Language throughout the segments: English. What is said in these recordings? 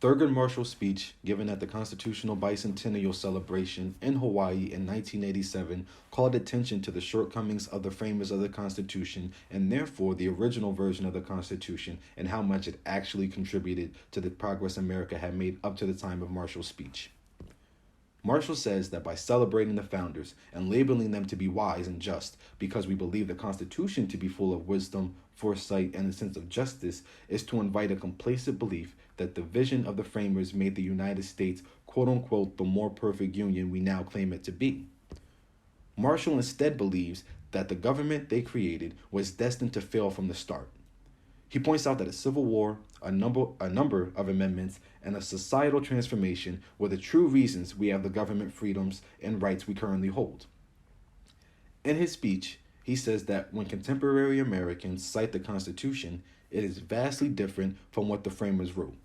Thurgood Marshall's speech, given at the Constitutional Bicentennial Celebration in Hawaii in 1987, called attention to the shortcomings of the framers of the Constitution and therefore the original version of the Constitution and how much it actually contributed to the progress America had made up to the time of Marshall's speech. Marshall says that by celebrating the founders and labeling them to be wise and just because we believe the Constitution to be full of wisdom, foresight, and a sense of justice is to invite a complacent belief that the vision of the framers made the United States, quote unquote, the more perfect union we now claim it to be. Marshall instead believes that the government they created was destined to fail from the start. He points out that a civil war, a number of amendments, and a societal transformation were the true reasons we have the government freedoms and rights we currently hold. In his speech, he says that when contemporary Americans cite the Constitution, it is vastly different from what the framers wrote.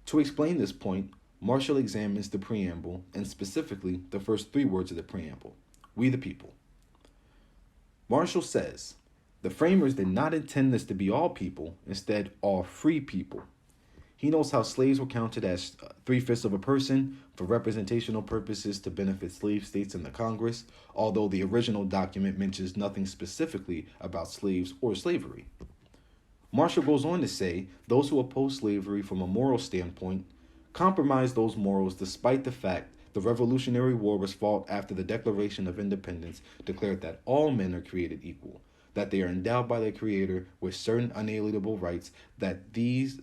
To explain this point, Marshall examines the preamble, and specifically the first three words of the preamble, "We the people." Marshall says, the framers did not intend this to be all people, instead all free people. He knows how slaves were counted as three-fifths of a person for representational purposes to benefit slave states in the Congress, although the original document mentions nothing specifically about slaves or slavery. Marshall goes on to say those who oppose slavery from a moral standpoint compromise those morals despite the fact the Revolutionary War was fought after the Declaration of Independence declared that all men are created equal, that they are endowed by their Creator with certain unalienable rights, that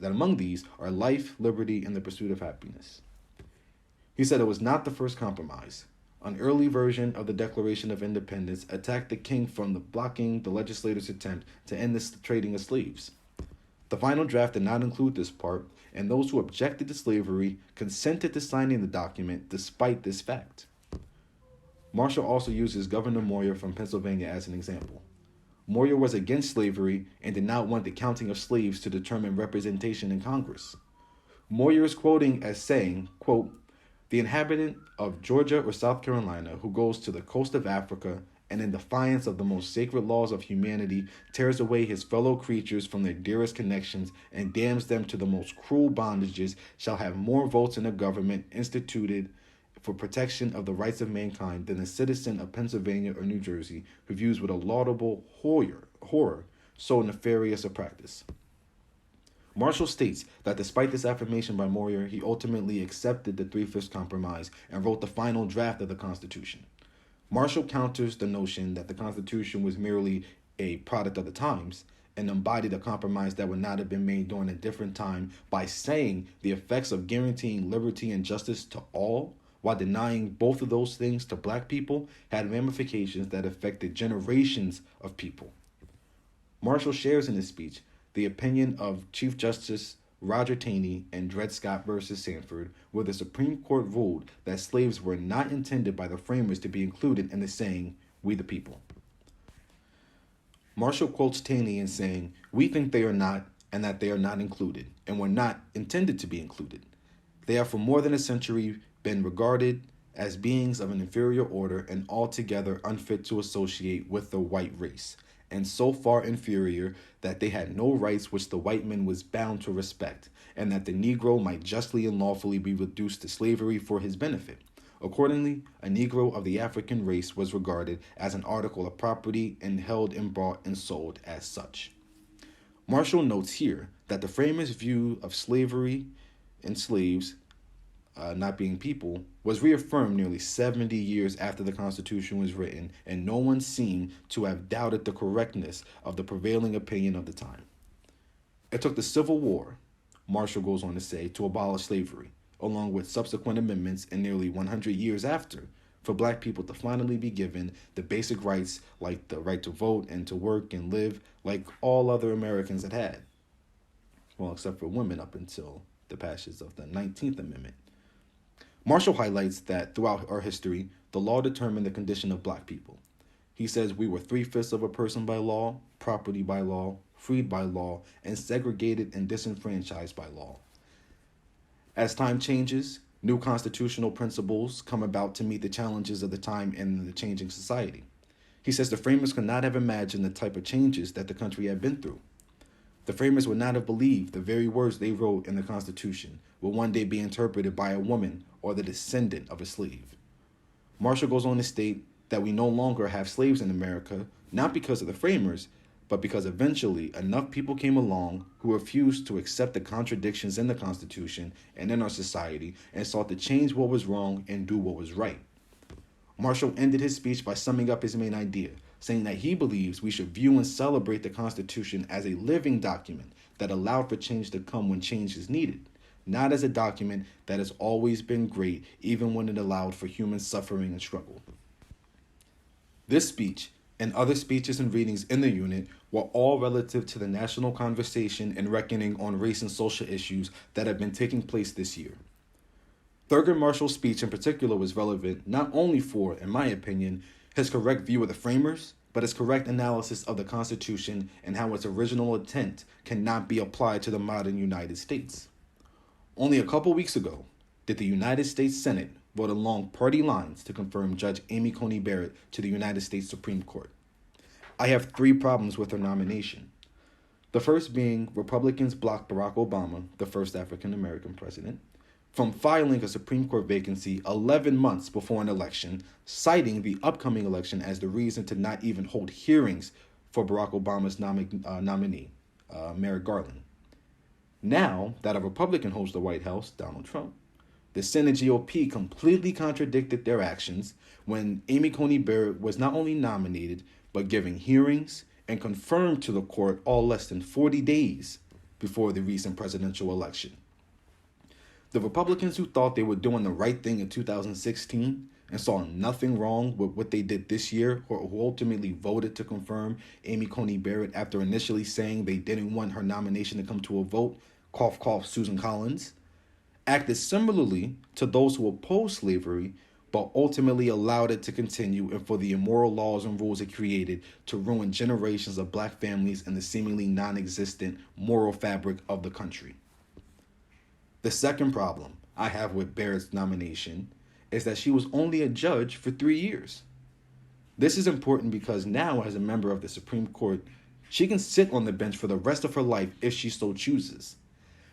among these are life, liberty, and the pursuit of happiness. He said it was not the first compromise. An early version of the Declaration of Independence attacked the king from blocking the legislator's attempt to end the trading of slaves. The final draft did not include this part, and those who objected to slavery consented to signing the document despite this fact. Marshall also uses Governor Moyer from Pennsylvania as an example. Moyer was against slavery and did not want the counting of slaves to determine representation in Congress. Moyer is quoting as saying, quote, "The inhabitant of Georgia or South Carolina who goes to the coast of Africa and in defiance of the most sacred laws of humanity tears away his fellow creatures from their dearest connections and damns them to the most cruel bondages shall have more votes in a government instituted for protection of the rights of mankind than a citizen of Pennsylvania or New Jersey who views with a laudable horror so nefarious a practice." Marshall states that despite this affirmation by Moyer, he ultimately accepted the Three-Fifths Compromise and wrote the final draft of the Constitution. Marshall counters the notion that the Constitution was merely a product of the times and embodied a compromise that would not have been made during a different time by saying the effects of guaranteeing liberty and justice to all while denying both of those things to black people had ramifications that affected generations of people. Marshall shares in his speech the opinion of Chief Justice Roger Taney in Dred Scott versus Sanford, where the Supreme Court ruled that slaves were not intended by the framers to be included in the saying, "We the people." Marshall quotes Taney in saying, "We think they are not, and that they are not included, and were not intended to be included. They have for more than a century been regarded as beings of an inferior order and altogether unfit to associate with the white race, and so far inferior that they had no rights which the white man was bound to respect, and that the Negro might justly and lawfully be reduced to slavery for his benefit. Accordingly, a Negro of the African race was regarded as an article of property and held and bought and sold as such." Marshall notes here that the framers' view of slavery and slaves not being people, was reaffirmed nearly 70 years after the Constitution was written, and no one seemed to have doubted the correctness of the prevailing opinion of the time. It took the Civil War, Marshall goes on to say, to abolish slavery, along with subsequent amendments in nearly 100 years after, for black people to finally be given the basic rights like the right to vote and to work and live like all other Americans had had. Well, except for women up until the passage of the 19th Amendment. Marshall highlights that throughout our history, the law determined the condition of black people. He says we were three-fifths of a person by law, property by law, freed by law, and segregated and disenfranchised by law. As time changes, new constitutional principles come about to meet the challenges of the time and the changing society. He says the framers could not have imagined the type of changes that the country had been through. The framers would not have believed the very words they wrote in the Constitution will one day be interpreted by a woman or the descendant of a slave. Marshall goes on to state that we no longer have slaves in America, not because of the framers, but because eventually enough people came along who refused to accept the contradictions in the Constitution and in our society and sought to change what was wrong and do what was right. Marshall ended his speech by summing up his main idea, saying that he believes we should view and celebrate the Constitution as a living document that allowed for change to come when change is needed, not as a document that has always been great even when it allowed for human suffering and struggle. This speech and other speeches and readings in the unit were all relative to the national conversation and reckoning on race and social issues that have been taking place this year. Thurgood Marshall's speech in particular was relevant not only for, in my opinion, his correct view of the framers, but his correct analysis of the Constitution and how its original intent cannot be applied to the modern United States. Only a couple weeks ago did the United States Senate vote along party lines to confirm Judge Amy Coney Barrett to the United States Supreme Court. I have 3 problems with her nomination. The first being Republicans blocked Barack Obama, the first African American president, from filing a Supreme Court vacancy 11 months before an election, citing the upcoming election as the reason to not even hold hearings for Barack Obama's nominee, Merrick Garland. Now that a Republican holds the White House, Donald Trump, the Senate GOP completely contradicted their actions when Amy Coney Barrett was not only nominated, but given hearings and confirmed to the court all less than 40 days before the recent presidential election. The Republicans who thought they were doing the right thing in 2016 and saw nothing wrong with what they did this year, or who ultimately voted to confirm Amy Coney Barrett after initially saying they didn't want her nomination to come to a vote, cough, cough, Susan Collins, acted similarly to those who opposed slavery, but ultimately allowed it to continue and for the immoral laws and rules it created to ruin generations of black families and the seemingly non-existent moral fabric of the country. The second problem I have with Barrett's nomination is that she was only a judge for 3 years. This is important because now, as a member of the Supreme Court, she can sit on the bench for the rest of her life if she so chooses.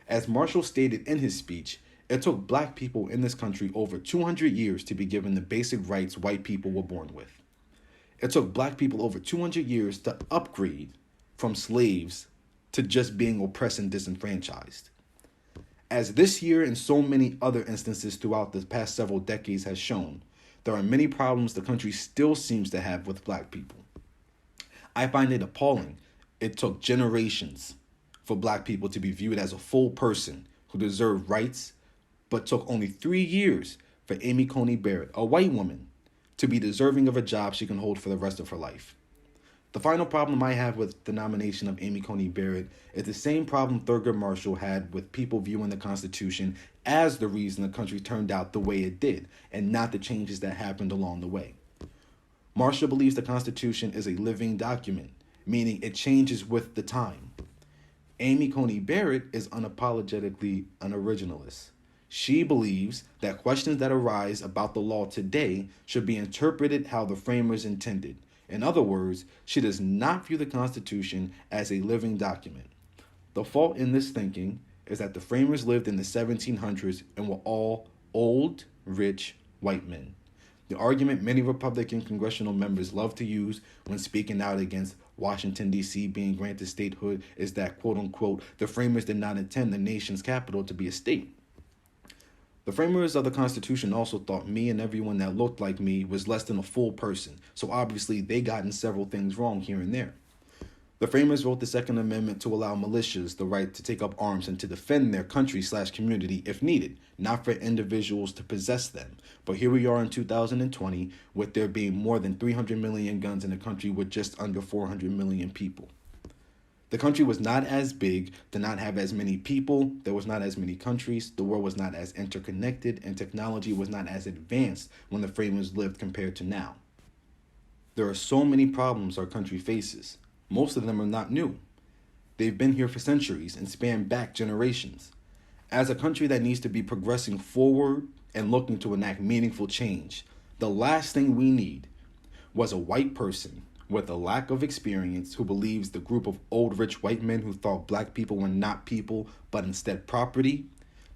As Marshall stated in his speech, it took black people in this country over 200 years to be given the basic rights white people were born with. It took black people over 200 years to upgrade from slaves to just being oppressed and disenfranchised. As this year and so many other instances throughout the past several decades has shown, there are many problems the country still seems to have with black people. I find it appalling. It took generations for black people to be viewed as a full person who deserved rights, but took only 3 years for Amy Coney Barrett, a white woman, to be deserving of a job she can hold for the rest of her life. The final problem I have with the nomination of Amy Coney Barrett is the same problem Thurgood Marshall had with people viewing the Constitution as the reason the country turned out the way it did, and not the changes that happened along the way. Marshall believes the Constitution is a living document, meaning it changes with the time. Amy Coney Barrett is unapologetically an originalist. She believes that questions that arise about the law today should be interpreted how the framers intended. In other words, she does not view the Constitution as a living document. The fault in this thinking is that the framers lived in the 1700s and were all old, rich, white men. The argument many Republican congressional members love to use when speaking out against Washington, D.C. being granted statehood is that, quote unquote, the framers did not intend the nation's capital to be a state. The framers of the Constitution also thought me and everyone that looked like me was less than a full person, so obviously they gotten several things wrong here and there. The framers wrote the Second Amendment to allow militias the right to take up arms and to defend their country/community if needed, not for individuals to possess them. But here we are in 2020 with there being more than 300 million guns in a country with just under 400 million people. The country was not as big, did not have as many people, there was not as many countries, the world was not as interconnected, and technology was not as advanced when the framers lived compared to now. There are so many problems our country faces. Most of them are not new. They've been here for centuries and span back generations. As a country that needs to be progressing forward and looking to enact meaningful change, the last thing we need was a white person with a lack of experience, who believes the group of old rich white men who thought black people were not people but instead property,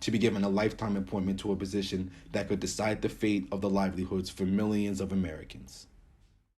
to be given a lifetime appointment to a position that could decide the fate of the livelihoods for millions of Americans.